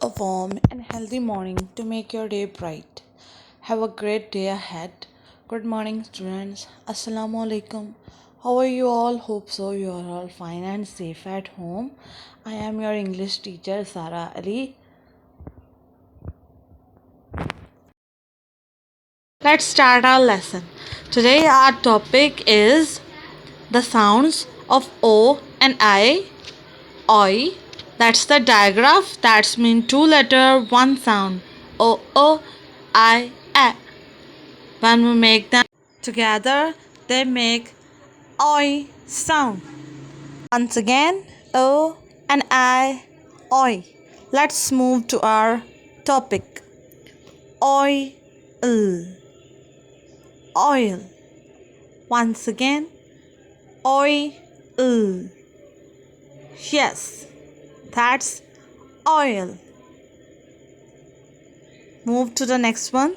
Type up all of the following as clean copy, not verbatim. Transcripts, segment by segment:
a warm and healthy morning to make your day bright. Have a great day ahead. Good morning, students. Assalamu alaikum. How are you all? Hope so. You are all fine and safe at home. I am your English teacher, Zara Ali. Let's start our lesson. Today, our topic is the sounds of O and I. Oi. That's the digraph. That's mean two letter, one sound. O, I, A. When we make them together, they make oi sound. Once again, O and I, oi. Let's move to our topic. Oil. Oil. Once again, oil. Yes, that's oil. Move to the next one.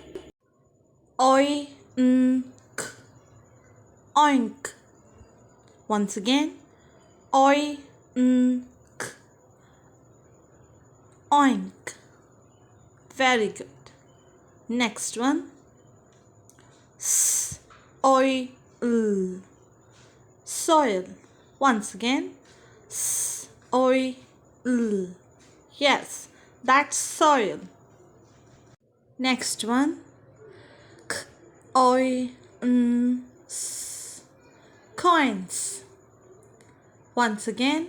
Oink. Oink. Once again. Oink. Oink. Very good. Next one. Oil. Soil. Once again. Oil. Yes, that's soil. Next one. Oil. Coins. Once again.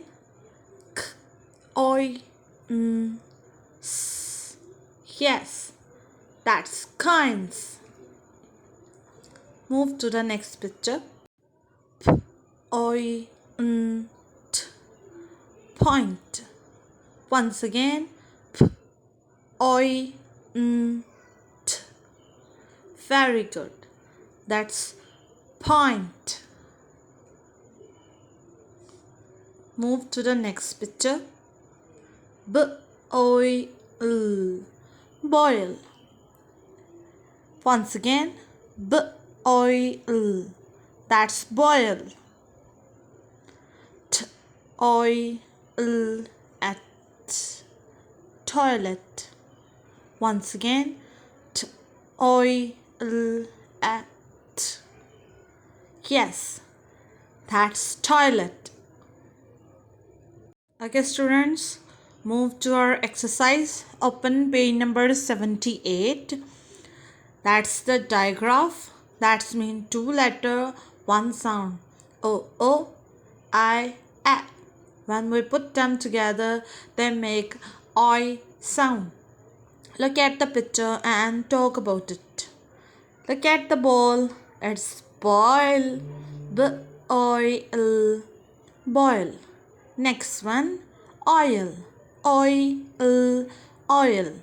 Oil. Yes, that's coins. Move to the next picture. Oil. Point. Once again. Oil. Very good. That's point. Move to the next picture. Boil. Boil. Once again. Boil. That's boil. Oil at toilet. Once again. Oil at. Yes, that's toilet. Okay, students, move to our exercise. Open page number 78. That's the digraph. That's mean two letter, one sound. O, I, A. When we put them together, they make oi sound. Look at the picture and talk about it. Look at the bowl. It's boil. Oil. Boil. Next one. Oil. Oil. Oil.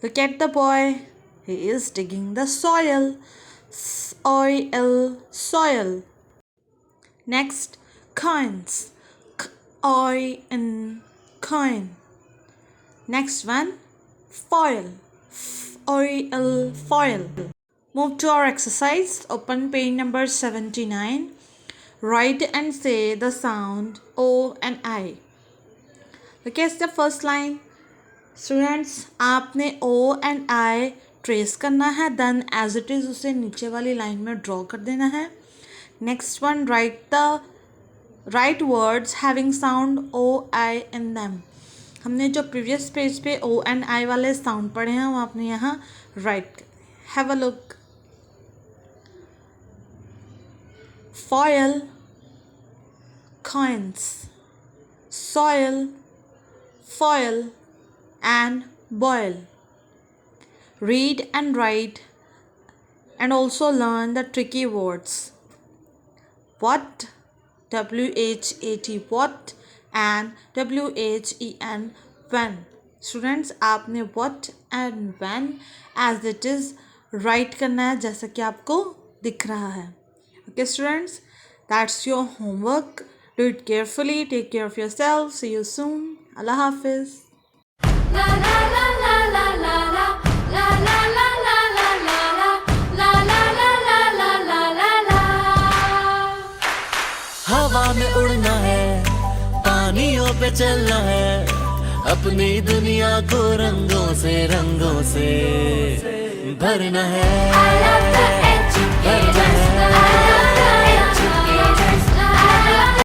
Look at the boy. He is digging the soil. Oil. Soil. Next. Coins. Coin. Coin. Next one. Foil. Oil. Foil. Move to our exercise. Open page number 79. Write and say the sound O and I. Look at the first line. Students, आपने O and I trace करना है, then as it is उसे नीचे वाली line में draw कर देना है. Next one, write the right words having sound O, I in them. हमने जो previous page पे O and I वाले sound पढ़े हैं वो आपने यहाँ write. Have a look. Foil, coins, soil, foil, and boil. Read and write and also learn the tricky words. What, W-H-A-T, what, and W-H-E-N, when. Students, आपने what and when as it is write करना है जैसा कि आपको दिख रहा है. Okay, students, that's your homework. Do it carefully. Take care of yourself. See you soon. Allah Hafiz. La la la la la la la la la la la la la la la la la la. हवा में उड़ना है, पानियों पे चलना है, अपनी दुनिया को रंगों से भरना है।